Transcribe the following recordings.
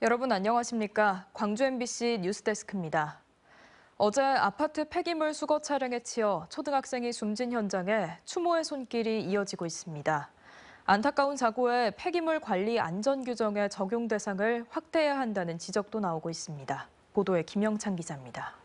여러분 안녕하십니까? 광주 MBC 뉴스데스크입니다. 어제 아파트 폐기물 수거 차량에 치여 초등학생이 숨진 현장에 추모의 손길이 이어지고 있습니다. 안타까운 사고에 폐기물 관리 안전 규정의 적용 대상을 확대해야 한다는 지적도 나오고 있습니다. 보도에 김영찬 기자입니다.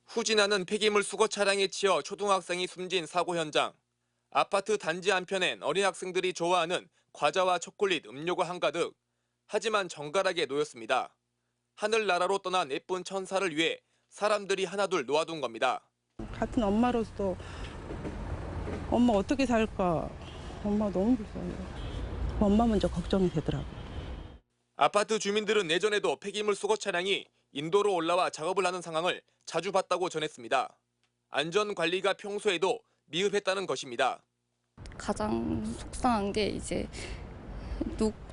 후진하는 폐기물 수거 차량에 치여 초등학생이 숨진 사고 현장. 아파트 단지 한편엔 어린 학생들이 좋아하는 과자와 초콜릿, 음료가 한가득. 하지만 정갈하게 놓였습니다. 하늘나라로 떠난 예쁜 천사를 위해 사람들이 하나둘 놓아둔 겁니다. 같은 엄마로서 엄마 어떻게 살까? 엄마 너무 불쌍해요. 엄마 먼저 걱정이 되더라고요. 아파트 주민들은 예전에도 폐기물 수거 차량이 인도로 올라와 작업을 하는 상황을 자주 봤다고 전했습니다. 안전 관리가 평소에도 미흡했다는 것입니다. 가장 속상한 게 이제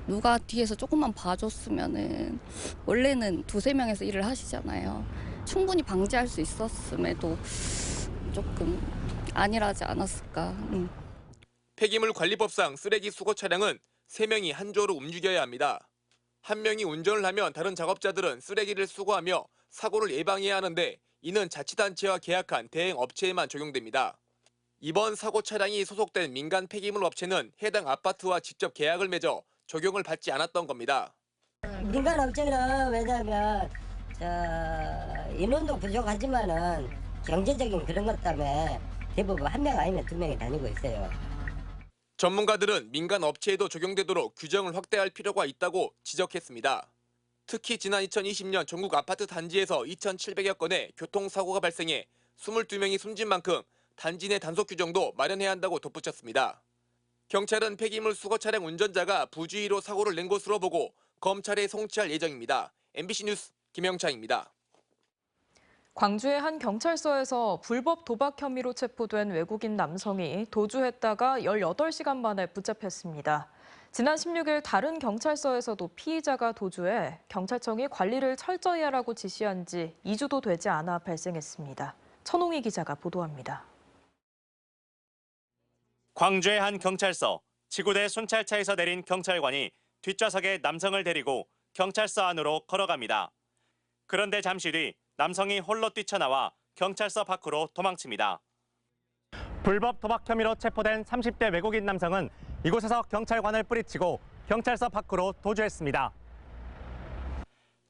누가 뒤에서 조금만 봐줬으면은 원래는 두세 명에서 일을 하시잖아요. 충분히 방지할 수 있었음에도 조금 안일하지 않았을까. 폐기물 관리법상 쓰레기 수거 차량은 3명이 한 조로 움직여야 합니다. 한 명이 운전을 하면 다른 작업자들은 쓰레기를 수거하며 사고를 예방해야 하는데 이는 자치단체와 계약한 대행 업체에만 적용됩니다. 이번 사고 차량이 소속된 민간 폐기물 업체는 해당 아파트와 직접 계약을 맺어 적용을 받지 않았던 겁니다. 민간 업체는 왜냐하면 인원도 부족하지만은 경제적인 그런 것 때문에 대부분 한 명 아니면 2명이 다니고 있어요. 전문가들은 민간 업체에도 적용되도록 규정을 확대할 필요가 있다고 지적했습니다. 특히 지난 2020년 전국 아파트 단지에서 2,700여 건의 교통사고가 발생해 22명이 숨진 만큼 단지 내 단속 규정도 마련해야 한다고 덧붙였습니다. 경찰은 폐기물 수거 차량 운전자가 부주의로 사고를 낸 것으로 보고 검찰에 송치할 예정입니다. MBC 뉴스 김영창입니다. 광주의 한 경찰서에서 불법 도박 혐의로 체포된 외국인 남성이 도주했다가 18시간 만에 붙잡혔습니다. 지난 16일 다른 경찰서에서도 피의자가 도주해 경찰청이 관리를 철저히 하라고 지시한 지 2주도 되지 않아 발생했습니다. 천홍희 기자가 보도합니다. 광주의 한 경찰서, 지구대 순찰차에서 내린 경찰관이 뒷좌석에 남성을 데리고 경찰서 안으로 걸어갑니다. 그런데 잠시 뒤 남성이 홀로 뛰쳐나와 경찰서 밖으로 도망칩니다. 불법 도박 혐의로 체포된 30대 외국인 남성은 이곳에서 경찰관을 뿌리치고 경찰서 밖으로 도주했습니다.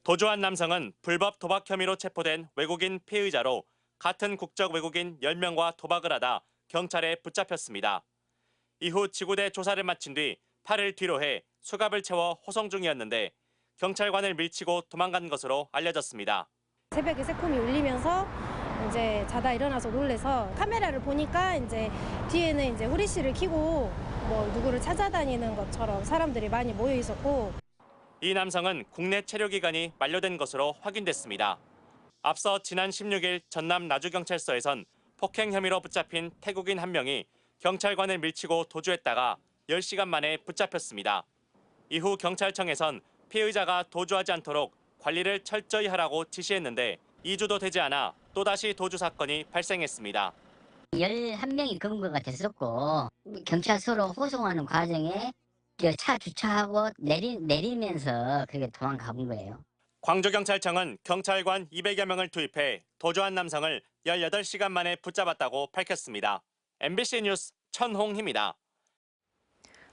도주한 남성은 불법 도박 혐의로 체포된 외국인 피의자로 같은 국적 외국인 10명과 도박을 하다 경찰에 붙잡혔습니다. 이후 지구대 조사를 마친 뒤 팔을 뒤로 해 수갑을 채워 호송 중이었는데 경찰관을 밀치고 도망간 것으로 알려졌습니다. 새벽에 새콤이 울리면서 이제 자다 일어나서 놀래서 카메라를 보니까 이제 뒤에는 이제 후레쉬를 켜고 뭐 누구를 찾아다니는 것처럼 사람들이 많이 모여 있었고. 이 남성은 국내 체류 기간이 만료된 것으로 확인됐습니다. 앞서 지난 16일 전남 나주경찰서에선 폭행 혐의로 붙잡힌 태국인 한 명이 경찰관을 밀치고 도주했다가 10시간 만에 붙잡혔습니다. 이후 경찰청에선 피의자가 도주하지 않도록 관리를 철저히 하라고 지시했는데 2주도 되지 않아 또다시 도주 사건이 발생했습니다. 11명이 검은 것 같았었고 경찰서로 호송하는 과정에 차 주차하고 내리면서 그게 도망가본 거예요. 광주경찰청은 경찰관 200여 명을 투입해 도주한 남성을 18시간 만에 붙잡았다고 밝혔습니다. MBC 뉴스 천홍희입니다.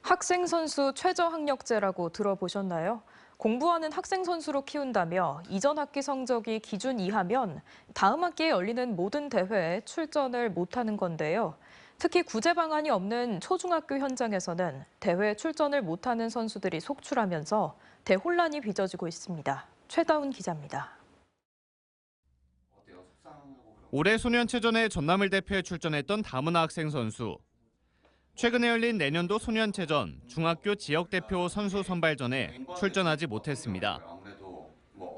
학생 선수 최저학력제라고 들어보셨나요? 공부하는 학생 선수로 키운다며 이전 학기 성적이 기준 이하면 다음 학기에 열리는 모든 대회에 출전을 못하는 건데요. 특히 구제 방안이 없는 초중학교 현장에서는 대회에 출전을 못하는 선수들이 속출하면서 대혼란이 빚어지고 있습니다. 최다운 기자입니다. 올해 소년체전에 전남을 대표해 출전했던 다문화 학생 선수. 최근에 열린 내년도 소년체전 중학교 지역대표 선수 선발전에 출전하지 못했습니다.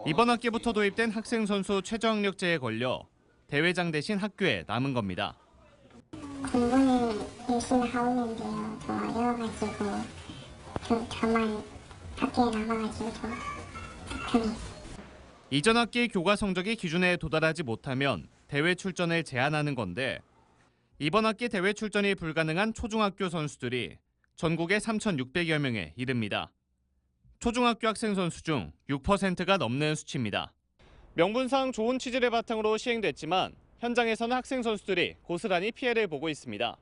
이번 학기부터 도입된 학생 선수 최저학력제에 걸려 대회장 대신 학교에 남은 겁니다. 공부는 열심히 하고 있는데요. 더 어려워가지고 저만 학교에 남아가지고 좀 불편해요. 이전 학기 교과 성적이 기준에 도달하지 못하면 대회 출전을 제한하는 건데 이번 학기 대회 출전이 불가능한 초중학교 선수들이 전국에 3,600여 명에 이릅니다. 초중학교 학생 선수 중 6%가 넘는 수치입니다. 명분상 좋은 취지를 바탕으로 시행됐지만 현장에서는 학생 선수들이 고스란히 피해를 보고 있습니다.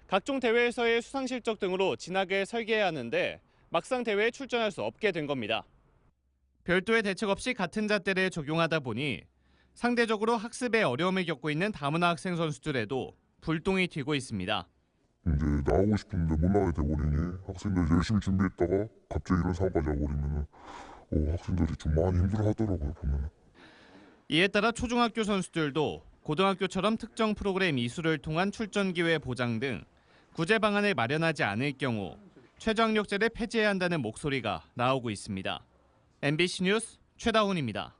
각종 대회에서의 수상 실적 등으로 진하게 설계해야 하는데 막상 대회에 출전할 수 없게 된 겁니다. 별도의 대책 없이 같은 잣대를 적용하다 보니 상대적으로 학습에 어려움을 겪고 있는 다문화 학생 선수들에도 불똥이 튀고 있습니다. 이제 나오고 싶은데 못 나가게 돼버리니 학생들이 열심히 준비했다가 갑자기 이런 상황까지 와버리면 학생들이 좀 많이 힘들어하더라고요, 보면. 이에 따라 초중학교 선수들도 고등학교처럼 특정 프로그램 이수를 통한 출전 기회 보장 등 구제 방안을 마련하지 않을 경우 최저학력제를 폐지해야 한다는 목소리가 나오고 있습니다. MBC 뉴스 최다훈입니다.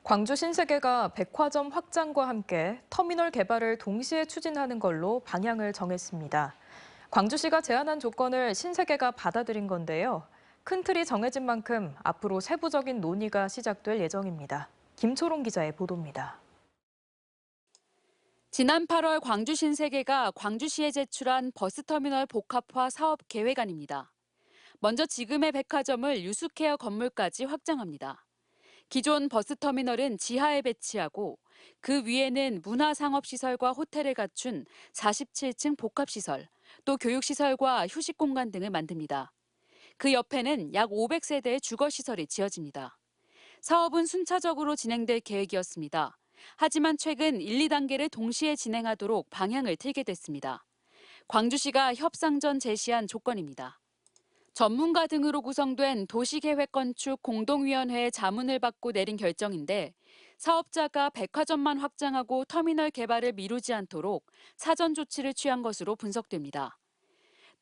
광주 신세계가 백화점 확장과 함께 터미널 개발을 동시에 추진하는 걸로 방향을 정했습니다. 광주시가 제안한 조건을 신세계가 받아들인 건데요. 큰 틀이 정해진 만큼 앞으로 세부적인 논의가 시작될 예정입니다. 김초롱 기자의 보도입니다. 지난 8월 광주 신세계가 광주시에 제출한 버스터미널 복합화 사업 계획안입니다. 먼저 지금의 백화점을 유스케어 건물까지 확장합니다. 기존 버스터미널은 지하에 배치하고 그 위에는 문화상업시설과 호텔을 갖춘 47층 복합시설, 또 교육시설과 휴식공간 등을 만듭니다. 그 옆에는 약 500세대의 주거시설이 지어집니다. 사업은 순차적으로 진행될 계획이었습니다. 하지만 최근 1, 2단계를 동시에 진행하도록 방향을 틀게 됐습니다. 광주시가 협상 전 제시한 조건입니다. 전문가 등으로 구성된 도시계획건축 공동위원회의 자문을 받고 내린 결정인데 사업자가 백화점만 확장하고 터미널 개발을 미루지 않도록 사전 조치를 취한 것으로 분석됩니다.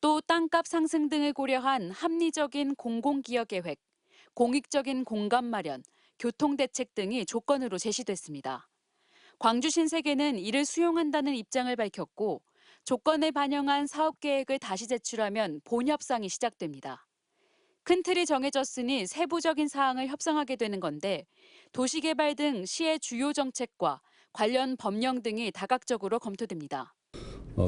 또 땅값 상승 등을 고려한 합리적인 공공기여계획, 공익적인 공간 마련, 교통대책 등이 조건으로 제시됐습니다. 광주 신세계는 이를 수용한다는 입장을 밝혔고 조건을 반영한 사업계획을 다시 제출하면 본협상이 시작됩니다. 큰 틀이 정해졌으니 세부적인 사항을 협상하게 되는 건데 도시개발 등 시의 주요 정책과 관련 법령 등이 다각적으로 검토됩니다.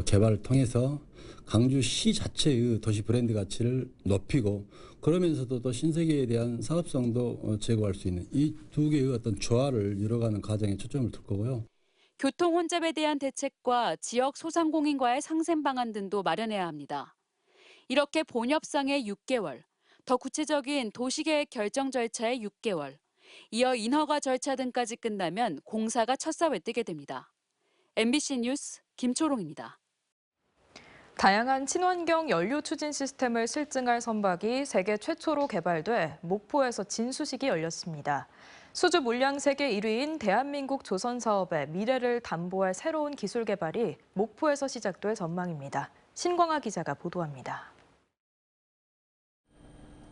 개발을 통해서 광주시 자체의 도시 브랜드 가치를 높이고 그러면서도 또 신세계에 대한 사업성도 제고할 수 있는 이 두 개의 어떤 조화를 이뤄가는 과정에 초점을 둘 거고요. 교통 혼잡에 대한 대책과 지역 소상공인과의 상생 방안 등도 마련해야 합니다. 이렇게 본협상의 6개월, 더 구체적인 도시계획 결정 절차의 6개월, 이어 인허가 절차 등까지 끝나면 공사가 첫 삽을 뜨게 됩니다. MBC 뉴스 김초롱입니다. 다양한 친환경 연료 추진 시스템을 실증할 선박이 세계 최초로 개발돼 목포에서 진수식이 열렸습니다. 수주 물량 세계 1위인 대한민국 조선 사업의 미래를 담보할 새로운 기술 개발이 목포에서 시작될 전망입니다. 신광아 기자가 보도합니다.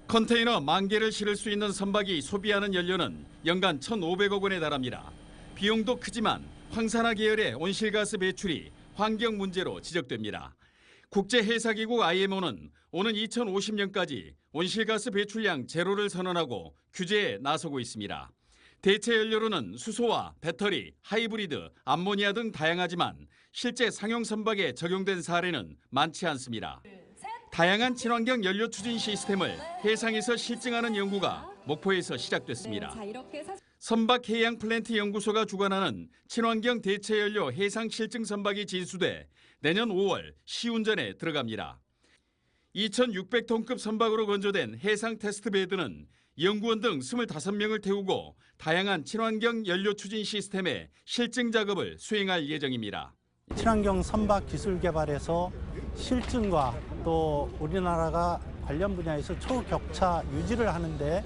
컨테이너 10,000개를 실을 수 있는 선박이 소비하는 연료는 연간 1,500억 원에 달합니다. 비용도 크지만 황산화 계열의 온실가스 배출이 환경 문제로 지적됩니다. 국제해사기구 IMO는 오는 2050년까지 온실가스 배출량 제로를 선언하고 규제에 나서고 있습니다. 대체 연료로는 수소와 배터리, 하이브리드, 암모니아 등 다양하지만 실제 상용 선박에 적용된 사례는 많지 않습니다. 다양한 친환경 연료 추진 시스템을 해상에서 실증하는 연구가 목포에서 시작됐습니다. 선박해양 플랜트 연구소가 주관하는 친환경 대체 연료 해상 실증 선박이 진수돼 내년 5월 시운전에 들어갑니다. 2,600톤급 선박으로 건조된 해상 테스트베드는 연구원 등 25명을 태우고 다양한 친환경 연료 추진 시스템의 실증 작업을 수행할 예정입니다. 친환경 선박 기술 개발에서 실증과 또 우리나라가 관련 분야에서 초격차 유지를 하는데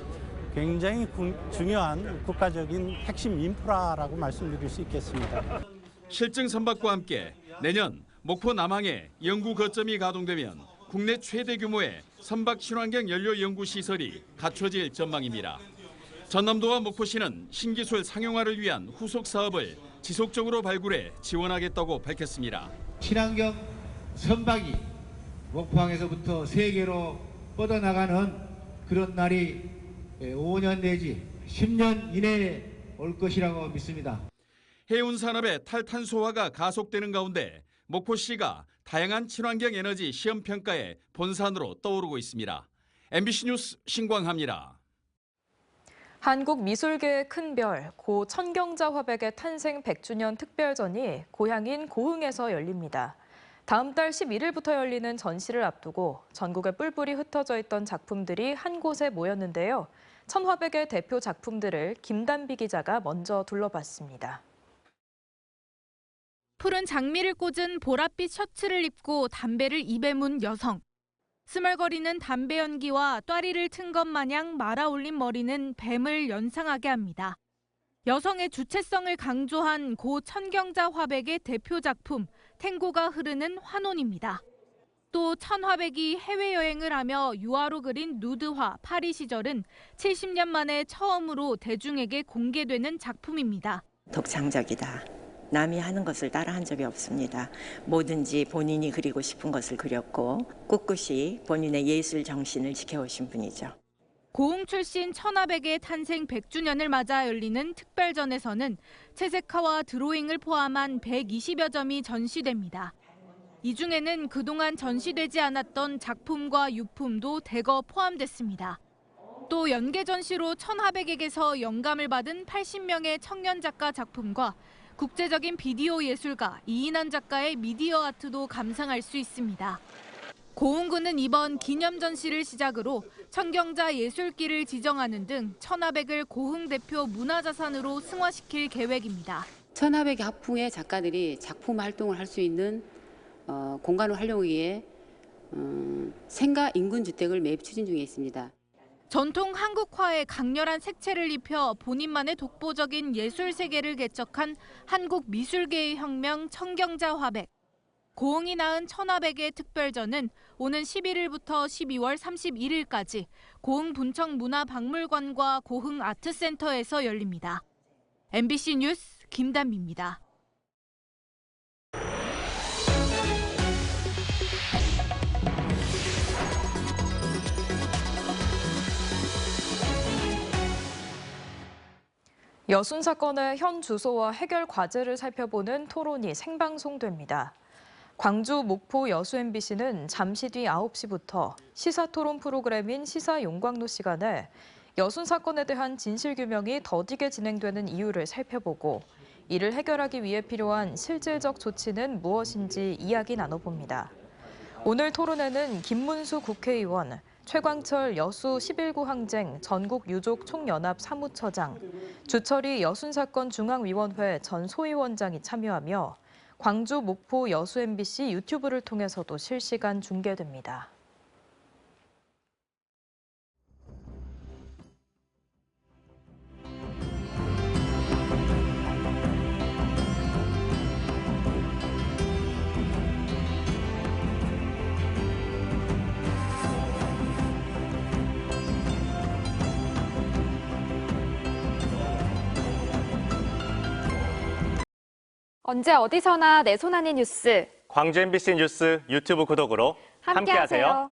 굉장히 중요한 국가적인 핵심 인프라라고 말씀드릴 수 있겠습니다. 실증 선박과 함께 내년 목포 남항에 연구 거점이 가동되면 국내 최대 규모의 선박 친환경 연료 연구 시설이 갖춰질 전망입니다. 전남도와 목포시는 신기술 상용화를 위한 후속 사업을 지속적으로 발굴해 지원하겠다고 밝혔습니다. 친환경 선박이 목포항에서부터 세계로 뻗어나가는 그런 날이 5년 내지 10년 이내에 올 것이라고 믿습니다. 해운 산업의 탈탄소화가 가속되는 가운데 목포시가 다양한 친환경 에너지 시험 평가에 본산으로 떠오르고 있습니다. MBC 뉴스 신광하입니다. 한국 미술계의 큰 별, 고 천경자 화백의 탄생 100주년 특별전이 고향인 고흥에서 열립니다. 다음 달 11일부터 열리는 전시를 앞두고 전국에 뿔뿔이 흩어져 있던 작품들이 한 곳에 모였는데요. 천화백의 대표 작품들을 김단비 기자가 먼저 둘러봤습니다. 푸른 장미를 꽂은 보랏빛 셔츠를 입고 담배를 입에 문 여성. 스멀거리는 담배 연기와 또아리를 튼 것 마냥 말아올린 머리는 뱀을 연상하게 합니다. 여성의 주체성을 강조한 고 천경자 화백의 대표 작품 탱고가 흐르는 환혼입니다. 또 천화백이 해외여행을 하며 유화로 그린 누드화 파리 시절은 70년 만에 처음으로 대중에게 공개되는 작품입니다. 독창적이다. 남이 하는 것을 따라한 적이 없습니다. 뭐든지 본인이 그리고 싶은 것을 그렸고 꿋꿋이 본인의 예술 정신을 지켜오신 분이죠. 고흥 출신 천화백의 탄생 100주년을 맞아 열리는 특별전에서는 채색화와 드로잉을 포함한 120여 점이 전시됩니다. 이 중에는 그동안 전시되지 않았던 작품과 유품도 대거 포함됐습니다. 또 연계 전시로 천화백에게서 영감을 받은 80명의 청년 작가 작품과 국제적인 비디오 예술가 이인환 작가의 미디어 아트도 감상할 수 있습니다. 고흥구는 이번 기념 전시를 시작으로 천경자 예술길을 지정하는 등 천화백을 고흥 대표 문화자산으로 승화시킬 계획입니다. 천화백의 학풍의 작가들이 작품 활동을 할 수 있는 공간을 활용하기 위해 생가 인근 주택을 매입 추진 중에 있습니다. 전통 한국화에 강렬한 색채를 입혀 본인만의 독보적인 예술 세계를 개척한 한국 미술계의 혁명 천경자 화백. 고흥이 낳은 천화백의 특별전은 오는 11일부터 12월 31일까지 고흥 분청 문화박물관과 고흥 아트센터에서 열립니다. MBC 뉴스 김단비입니다. 여순 사건의 현 주소와 해결 과제를 살펴보는 토론이 생방송됩니다. 광주 목포 여수 MBC는 잠시 뒤 9시부터 시사토론 프로그램인 시사용광로 시간에 여순 사건에 대한 진실규명이 더디게 진행되는 이유를 살펴보고 이를 해결하기 위해 필요한 실질적 조치는 무엇인지 이야기 나눠봅니다. 오늘 토론회는 김문수 국회의원, 최광철 여수 11구 항쟁 전국유족총연합 사무처장, 주철이 여순사건 중앙위원회 전 소위원장이 참여하며 광주, 목포, 여수 MBC 유튜브를 통해서도 실시간 중계됩니다. 언제 어디서나 내 손 안의 뉴스. 광주 MBC 뉴스 유튜브 구독으로 함께하세요.